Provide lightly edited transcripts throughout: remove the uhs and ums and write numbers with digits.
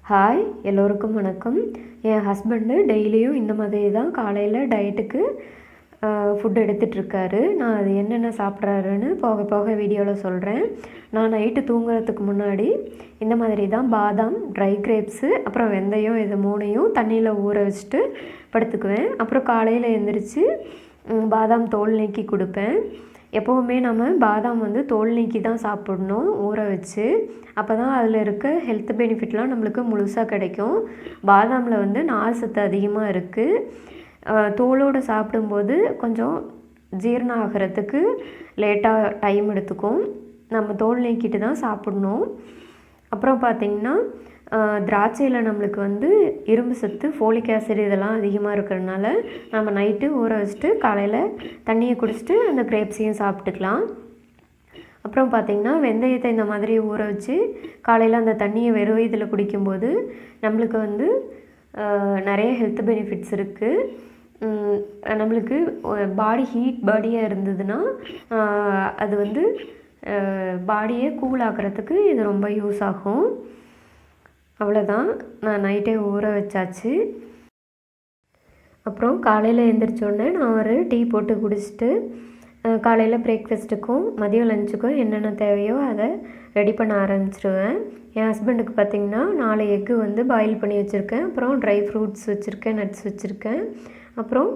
Hi எல்லோருக்கும் வணக்கம். என் husband டெய்லியும் இந்த மாதிரி தான் காலையில் டயட்டுக்கு ஃபுட் எடுத்துகிட்ருக்காரு. நான் அது என்னென்ன சாப்பிட்றாருன்னு போக போக வீடியோவில் சொல்கிறேன். நான் நைட்டு தூங்குறதுக்கு முன்னாடி இந்த மாதிரி தான் பாதாம், ட்ரை கிரேப்ஸு, அப்புறம் வெந்தயம், இது மூணையும் தண்ணியில் ஊற வச்சுட்டு படுத்துக்குவேன். அப்புறம் காலையில் எழுந்திரிச்சு பாதாம் தோல் நீக்கி கொடுப்பேன். எப்போவுமே நம்ம பாதாம் தோல் நீக்கி தான் சாப்பிடணும் ஊற வச்சு. அப்போ தான் அதில் இருக்க ஹெல்த் பெனிஃபிட்லாம் நம்மளுக்கு முழுசாக கிடைக்கும். பாதாமில் நார் சத்து அதிகமாக இருக்குது. தோலோடு சாப்பிடும்போது கொஞ்சம் ஜீரணம் ஆகிறதுக்கு லேட்டாக டைம் எடுத்துக்கும். நம்ம தோல் நீக்கிட்டு தான் சாப்பிடணும். அப்புறம் பார்த்திங்கன்னா திராட்சையில் நம்மளுக்கு இரும்பு சத்து, ஃபோலிக் ஆசிட் இதெல்லாம் அதிகமாக இருக்கிறதுனால நம்ம நைட்டு ஊற வச்சுட்டு காலையில் தண்ணியை குடிச்சிட்டு அந்த கிரேப்ஸையும் சாப்பிட்டுக்கலாம். அப்புறம் பார்த்திங்கன்னா வெந்தயத்தை இந்த மாதிரி ஊற வச்சு காலையில் அந்த தண்ணியை வெறும் இதில் குடிக்கும்போது நம்மளுக்கு நிறைய ஹெல்த் பெனிஃபிட்ஸ் இருக்குது. நம்மளுக்கு பாடி ஹீட் பாடியாக இருந்ததுன்னா அது பாடியை கூல் ஆக்கிறதுக்கு இது ரொம்ப யூஸ் ஆகும். அவ்வளோதான், நான் நைட்டே ஊற வச்சாச்சு. அப்புறம் காலையில் எழுந்திரிச்சோடனே நான் ஒரு டீ போட்டு குடிச்சிட்டு காலையில் பிரேக்ஃபாஸ்ட்டுக்கும் மதியம் லஞ்சுக்கும் என்னென்ன தேவையோ அதை ரெடி பண்ண ஆரம்பிச்சிடுவேன். என் ஹஸ்பண்டுக்கு பார்த்திங்கன்னா 4 எக்கு பாயில் பண்ணி வச்சுருக்கேன். அப்புறம் ட்ரை ஃப்ரூட்ஸ் வச்சுருக்கேன், நட்ஸ் வச்சுருக்கேன். அப்புறம்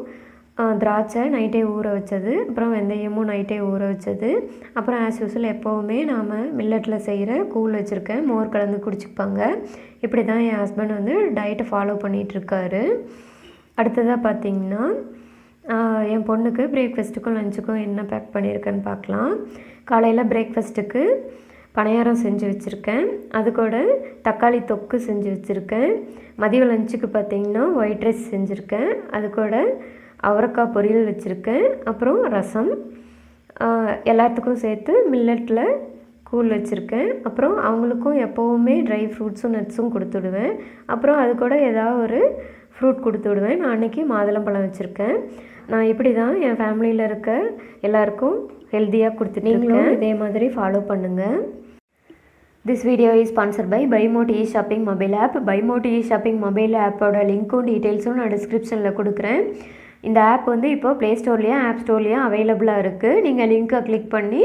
திராட்சை நைட்டே ஊற வச்சது, அப்புறம் வெந்தயமும் நைட்டே ஊற வச்சது. அப்புறம் ஆஸ் யூஸ்வல் எப்போவுமே நாம் மில்லட்டில் செய்கிற கூழ் வச்சுருக்கேன், மோர் கலந்து குடிச்சிப்பாங்க. இப்படி தான் என் ஹஸ்பண்ட் டயட்டை ஃபாலோ பண்ணிகிட்ருக்காரு. அடுத்ததாக பார்த்திங்கன்னா என் பொண்ணுக்கு பிரேக்ஃபாஸ்ட்டுக்கும் லஞ்சுக்கும் என்ன பேக் பண்ணியிருக்கேன்னு பார்க்கலாம். காலையில் பிரேக்ஃபாஸ்ட்டுக்கு பணியாரம் செஞ்சு வச்சுருக்கேன். அது கூட தக்காளி தொக்கு செஞ்சு வச்சுருக்கேன். மதியம் லஞ்சுக்கு பார்த்திங்கன்னா ஒயிட் ரைஸ் செஞ்சுருக்கேன். அது கூட அவரைக்காய் பொரியல் வச்சுருக்கேன். அப்புறம் ரசம், எல்லாத்துக்கும் சேர்த்து மில்லட்டில் கூழ் வச்சுருக்கேன். அப்புறம் அவங்களுக்கும் எப்போவுமே ட்ரை ஃப்ரூட்ஸும் நட்ஸும் கொடுத்துடுவேன். அப்புறம் அது கூட ஏதாவது ஒரு ஃப்ரூட் கொடுத்து விடுவேன். நான் அன்றைக்கி மாதுளம்பழம் வச்சுருக்கேன். நான் இப்படி தான் என் ஃபேமிலியில் இருக்க எல்லாருக்கும் ஹெல்த்தியாக கொடுத்துட்டு நீங்களும் இதே மாதிரி ஃபாலோ பண்ணுங்கள். This video is sponsored by பைமோட் இ-ஷாப்பிங் மொபைல் ஆப். பைமோட் இ-ஷாப்பிங் மொபைல் ஆப்போட லிங்க்கும் டீட்டெயில்ஸும் நான் டிஸ்கிரிப்ஷனில் கொடுக்குறேன். இந்த ஆப் இப்போ ப்ளே ஸ்டோர்லேயும் ஆப் ஸ்டோர்லேயும் அவைலபிளாக இருக்குது. நீங்கள் லிங்க்கை கிளிக் பண்ணி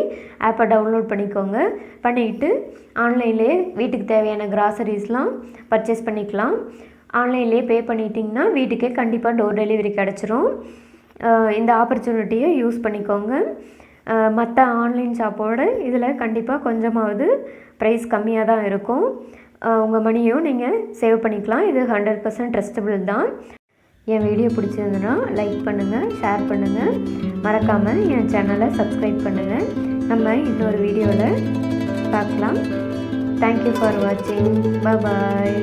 ஆப்பை டவுன்லோட் பண்ணிக்கோங்க. பண்ணிக்கிட்டு ஆன்லைன்லேயே வீட்டுக்கு தேவையான கிராசரிஸ்லாம் பர்ச்சேஸ் பண்ணிக்கலாம். ஆன்லைன்லேயே பே பண்ணிட்டிங்கன்னா வீட்டுக்கே கண்டிப்பாக டோர் டெலிவரி கிடச்சிரும். இந்த ஆப்பர்ச்சுனிட்டியை யூஸ் பண்ணிக்கோங்க. மற்ற ஆன்லைன் ஷாப்போட இதில் கண்டிப்பாக கொஞ்சமாவது ப்ரைஸ் கம்மியாக தான் இருக்கும். உங்கள் மணியும் நீங்கள் சேவ் பண்ணிக்கலாம். இது 100% ட்ரஸ்டபிள் தான். என் வீடியோ பிடிச்சிருந்துன்னா லைக் பண்ணுங்கள், ஷேர் பண்ணுங்கள், மறக்காமல் என் சேனலை சப்ஸ்கிரைப் பண்ணுங்கள். நம்ம இன்னொரு வீடியோவில் பார்க்கலாம். தேங்க்யூ ஃபார் வாட்சிங். பாய்.